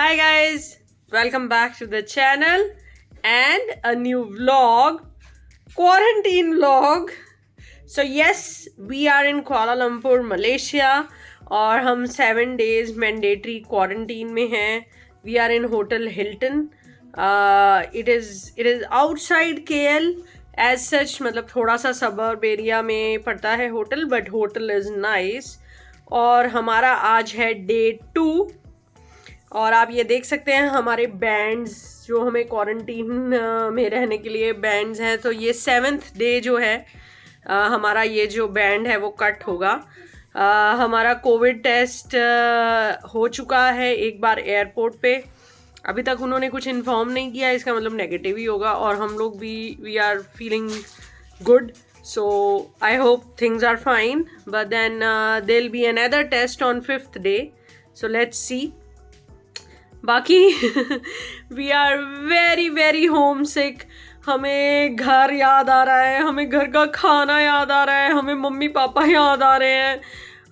Hi guys, welcome back to the channel and a new vlog, quarantine vlog. So yes, we are in Kuala Lumpur, Malaysia और हम 7 days mandatory quarantine में हैं. We are in Hotel Hilton. It is outside KL as such, मतलब थोड़ा सा suburb area में पड़ता है hotel, but hotel is nice. और हमारा आज है day 2 और आप ये देख सकते हैं हमारे बैंड्स जो हमें क्वारंटीन में रहने के लिए बैंड्स हैं. तो ये 7th डे जो है हमारा ये जो बैंड है वो कट होगा. हमारा कोविड टेस्ट हो चुका है एक बार एयरपोर्ट पे. अभी तक उन्होंने कुछ इन्फॉर्म नहीं किया, इसका मतलब नेगेटिव ही होगा और हम लोग भी we are feeling good. So I hope things are fine, but then there'll be another test on 5th day. So let's see. बाकी we are very very homesick. हमें घर याद आ रहा है, हमें घर का खाना याद आ रहा है, हमें मम्मी पापा याद आ रहे हैं.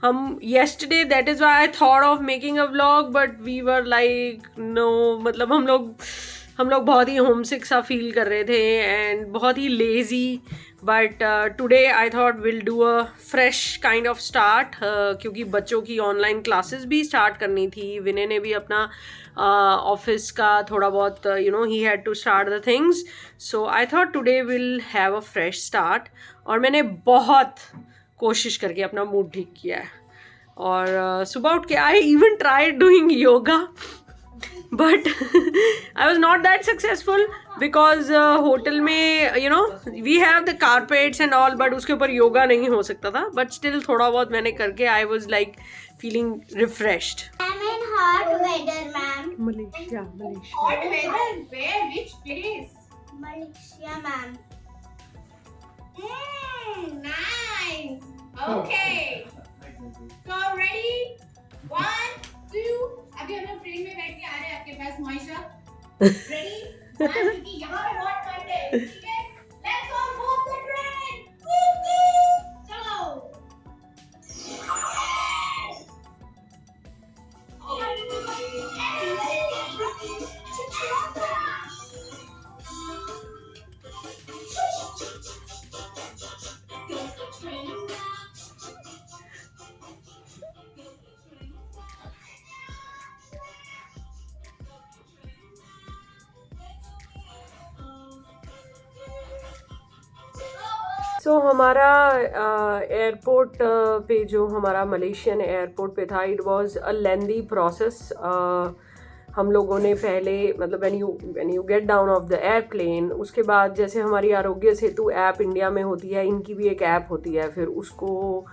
हम yesterday that is why I thought of making a vlog but we were like no, मतलब हम लोग बहुत ही होम सिक सा फील कर रहे थे एंड बहुत ही lazy. But today I thought will do a fresh kind of start, क्योंकि बच्चों की ऑनलाइन क्लासेस भी स्टार्ट करनी थी. विनय ने भी अपना ऑफिस का थोड़ा बहुत ही had to start the things. So I thought today will have a fresh start. और मैंने बहुत कोशिश करके अपना मूड ठीक किया है और सुबह उठ के I even tried doing yoga but I was not that successful because hotel में we have the carpets and all but उसके ऊपर योगा नहीं हो सकता था. बट स्टिल थोड़ा बहुत मैंने करके I was like feeling refreshed. Hot weather, ma'am. Malaysia. Hot weather? Where? Which place? Malaysia, ma'am. Nice. Okay. So ready? 1, 2. अभी हम लोग ट्रेन में बैठ के आ रहे हैं आपके पास मॉइशा. Ready? क्योंकि यहाँ पे बहुत ठंड है. ठीक है? Let's all move the train. चलो. सो हमारा एयरपोर्ट पे जो हमारा मलेशियन एयरपोर्ट पे था, it was a lengthy process. हम लोगों ने पहले मतलब when you get down of the airplane, उसके बाद जैसे हमारी आरोग्य सेतु ऐप इंडिया में होती है, इनकी भी एक ऐप होती है. फिर उसको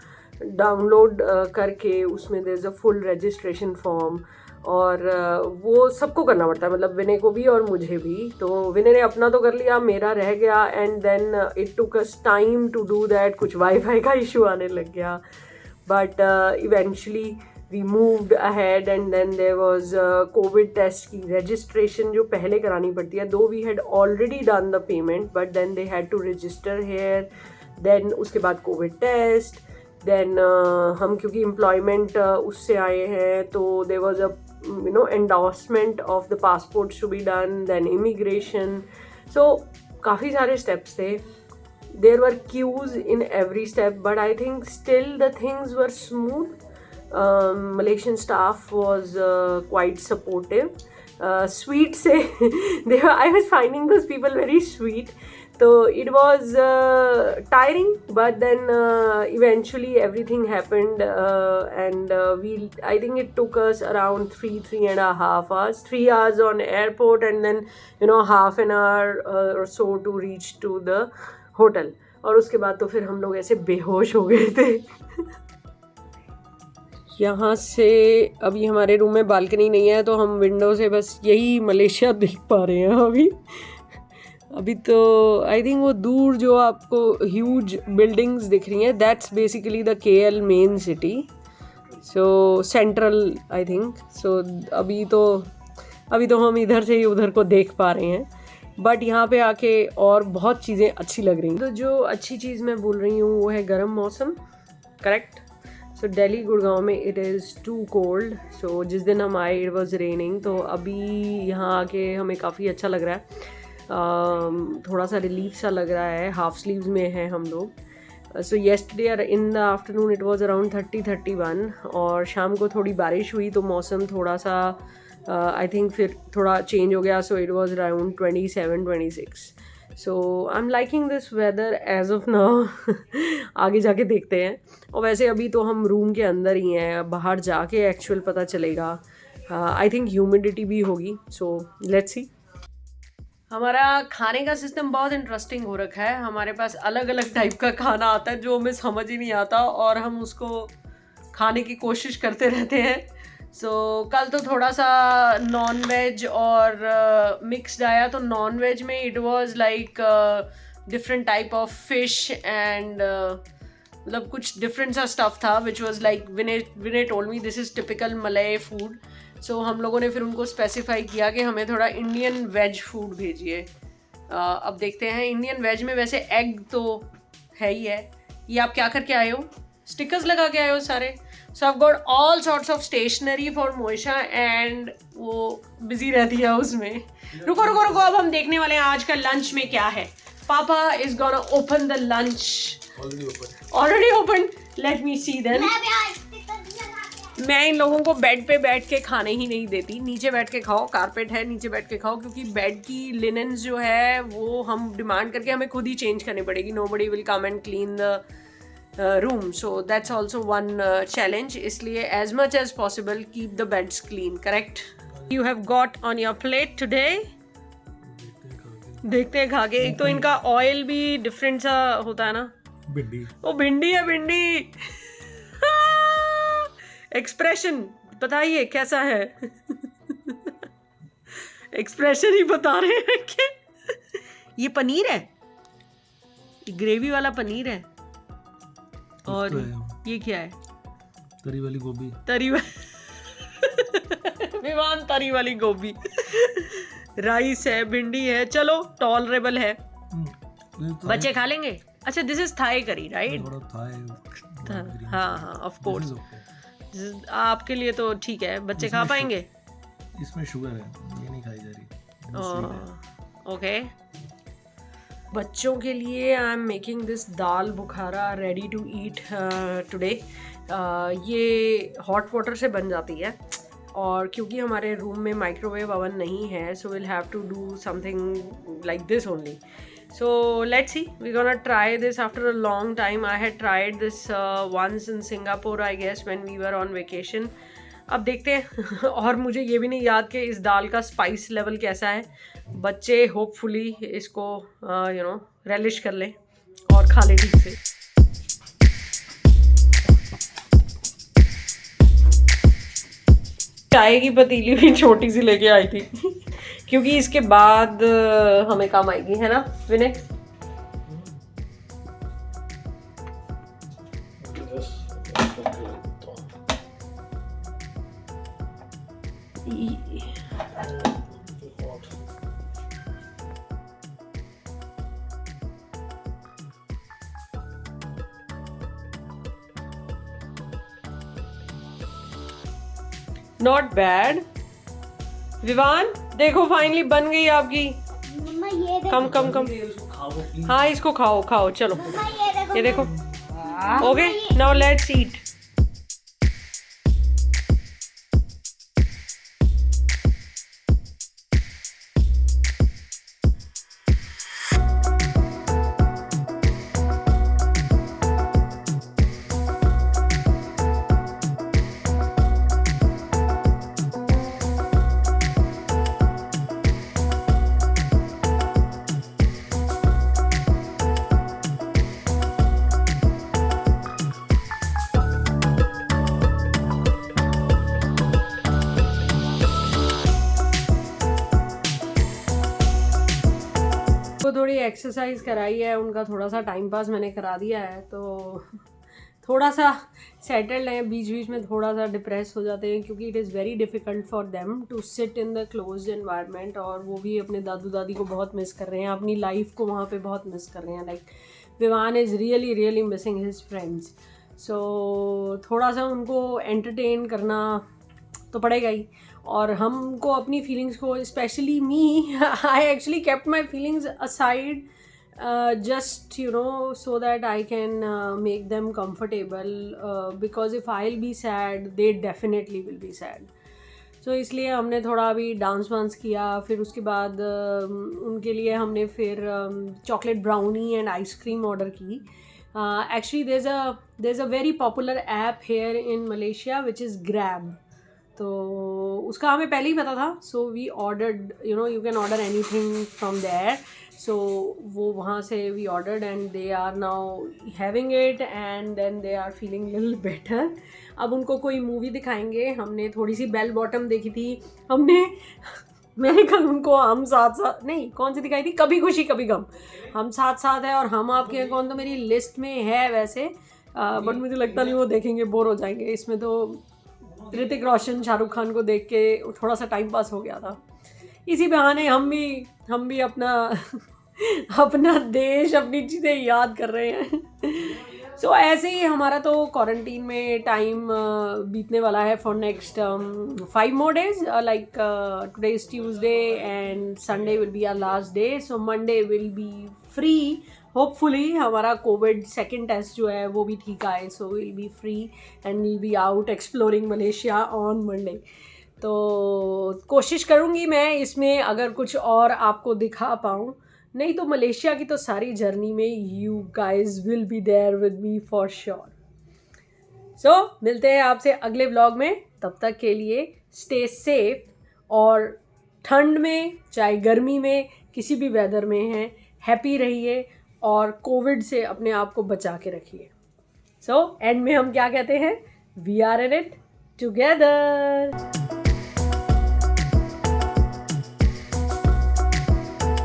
डाउनलोड करके उसमें there is a full registration form और वो सबको करना पड़ता है, मतलब विनय को भी और मुझे भी. तो विनय ने अपना तो कर लिया, मेरा रह गया and then it took us time to do that. कुछ वाईफाई का इशू आने लग गया but eventually we moved ahead and then there was covid test की रजिस्ट्रेशन जो पहले करानी पड़ती है. Though we had already done the payment but then they had to register here. देन उसके बाद कोविड टेस्ट. देन हम क्योंकि एम्प्लॉयमेंट उससे आए हैं तो there was a endorsement of the passports to be done, then immigration. So काफ़ी सारे steps थे. There were queues in every step, but I think still the things were smooth. Malaysian staff was quite supportive. Sweet से I was finding those people very sweet. So it was tiring, but then eventually everything happened and I think it took us around 3.5 hours. 3 hours on airport and then half an hour or so to reach to the hotel. और उसके बाद तो फिर हम लोग ऐसे बेहोश हो गए थे. यहाँ से अभी हमारे रूम में बालकनी नहीं है तो हम विंडो से बस यही मलेशिया देख पा रहे हैं अभी तो आई थिंक वो दूर जो आपको ह्यूज बिल्डिंग्स दिख रही हैं, that's basically the KL main city. So central I think. So अभी तो हम इधर से ही उधर को देख पा रहे हैं बट यहाँ पे आके और बहुत चीज़ें अच्छी लग रही हैं. तो जो अच्छी चीज़ मैं बोल रही हूँ वो है गर्म मौसम. करेक्ट. सो दिल्ली गुड़गांव में इट इज़ टू कोल्ड. सो जिस दिन हम आए इट वॉज रेनिंग. तो अभी यहाँ आके हमें काफ़ी अच्छा लग रहा है. थोड़ा सा रिलीफ सा लग रहा है. हाफ स्लीव्स में हैं हम लोग. सो yesterday in the afternoon it was around 30-31 और शाम को थोड़ी बारिश हुई तो मौसम थोड़ा सा आई थिंक फिर थोड़ा चेंज हो गया. So it was around 27-26. So I am liking this weather as of now. आगे जाके देखते हैं. और वैसे अभी तो हम रूम के अंदर ही हैं. बाहर जाके एक्चुअल पता चलेगा. आई थिंक ह्यूमिडिटी भी होगी. So let's see. हमारा खाने का सिस्टम बहुत इंटरेस्टिंग हो रखा है. हमारे पास अलग अलग टाइप का खाना आता है जो हमें समझ ही नहीं आता और हम उसको खाने की कोशिश करते रहते हैं. सो कल तो थोड़ा सा नॉन वेज और मिक्स्ड आया. तो नॉन वेज में it was like different type of fish and मतलब कुछ डिफरेंट सा स्टफ था which was like Vinay told me this is typical Malay food. So हम लोगों ने फिर उनको स्पेसिफाई किया कि हमें थोड़ा इंडियन वेज फूड भेजिए. अब देखते हैं. इंडियन वेज में वैसे एग तो है ही है. ये आप क्या करके आए हो? स्टिकर्स लगा के आए हो सारे. So I got all sorts of stationery for Moisha and वो बिजी रहती है उसमें. रुको रुको रुको. अब हम देखने वाले हैं आज का लंच में क्या है. Papa is gonna open the lunch. Already open. Let me see then. मैं इन लोगों को बेड पे बैठ के खाने ही नहीं देती. नीचे बैठ के खाओ. कारपेट है नीचे बैठ के खाओ क्योंकि बेड की लिनन जो है वो हम डिमांड करके हमें खुद ही चेंज करनी पड़ेगी. Nobody will come and clean the room. So that's also one challenge. इसलिए as much as possible keep the beds clean. Correct. You have got on your plate today. देखते हैं खा के. एक तो इनका ऑयल भी डिफरेंट सा होता है ना. भिंडी. ओ भिंडी है भिंडी. एक्सप्रेशन बताइए कैसा है. एक्सप्रेशन ही बता रहे हैं कि ये पनीर है. ग्रेवी वाला पनीर है. और तो ये क्या है? तरी वाली गोभी. विवान तरी वाली गोभी. राइस है. भिंडी है. चलो टॉलरेबल है. बच्चे खा लेंगे. अच्छा this is Thai curry right. हाँ हाँ ऑफ कोर्स. आपके लिए तो ठीक है. बच्चे खा पाएंगे. इसमें शुगर है ये नहीं खाई जा रही. ओके. बच्चों के लिए I am making this dal bukhara ready to eat today. ये हॉट वाटर से बन जाती है और क्योंकि हमारे रूम में माइक्रोवेव ओवन नहीं है so will have to do something like this only. So let's see, we're gonna try this after a long time. I had tried this once in Singapore I guess when we were on vacation. अब देखते हैं. और मुझे ये भी नहीं याद कि इस दाल का स्पाइस लेवल कैसा है. बच्चे होपफुली इसको यू नो रेलिश कर लें और खा लें ठीक से. चाय की पतीली भी छोटी सी लेके आई थी क्योंकि इसके बाद हमें काम आएगी है ना विनय. Not bad. विवान देखो फाइनली बन गई आपकी. मम्मा ये देखो. कम कम कम. हाँ इसको खाओ खाओ. चलो मम्मा ये देखो. Okay now let's eat. थोड़ी एक्सरसाइज कराई है. उनका थोड़ा सा टाइम पास मैंने करा दिया है तो थोड़ा सा सेटल्ड हैं. बीच बीच में थोड़ा सा डिप्रेस हो जाते हैं क्योंकि it is very difficult for them to sit in the closed environment. और वो भी अपने दादू दादी को बहुत मिस कर रहे हैं. अपनी लाइफ को वहाँ पे बहुत मिस कर रहे हैं. Like Vivaan is really really missing his friends. So थोड़ा सा उनको एंटरटेन करना तो पड़ेगा ही, और हमको अपनी फीलिंग्स को, specially me, I actually kept my feelings aside just so that I can make them comfortable, because if I'll be sad they definitely will be sad. So इसलिए हमने थोड़ा अभी डांस वांस किया, फिर उसके बाद उनके लिए हमने फिर chocolate brownie and ice cream order की. Actually there's a very popular app here in Malaysia which is Grab. तो उसका हमें पहले ही पता था, so we ordered, you can order anything from there. So वो वहाँ से we ordered and they are now having it and then they are feeling little better. अब उनको कोई मूवी दिखाएंगे. हमने थोड़ी सी बेल बॉटम देखी थी. मैंने कल उनको हम साथ साथ नहीं, कौन सी दिखाई थी, कभी खुशी कभी गम. हम साथ साथ है और हम आपके हैं कौन तो मेरी लिस्ट में है वैसे, बट मुझे लगता नहीं वो देखेंगे, बोर हो जाएंगे. इसमें तो ऋतिक रोशन, शाहरुख खान को देख के थोड़ा सा टाइम पास हो गया था. इसी बहाने हम भी अपना देश, अपनी चीज़ें याद कर रहे हैं. सो ऐसे ही हमारा तो क्वारंटीन में टाइम बीतने वाला है for next 5 more days. Like today is Tuesday and Sunday will be our last day. So Monday will be free. Hopefully हमारा कोविड सेकेंड टेस्ट जो है वो भी ठीक आए, so will be free and will be out exploring Malaysia on Monday. तो कोशिश करूँगी मैं इसमें अगर कुछ और आपको दिखा पाऊँ, नहीं तो मलेशिया की तो सारी जर्नी में you guys will be there with me for sure. So मिलते हैं आपसे अगले व्लॉग में. तब तक के लिए स्टे सेफ, और ठंड में चाहे गर्मी में किसी भी वेदर में हैं, हैप्पी रहिए और कोविड से अपने आप को बचा के रखिए. सो एंड में हम क्या कहते हैं, we are in it together.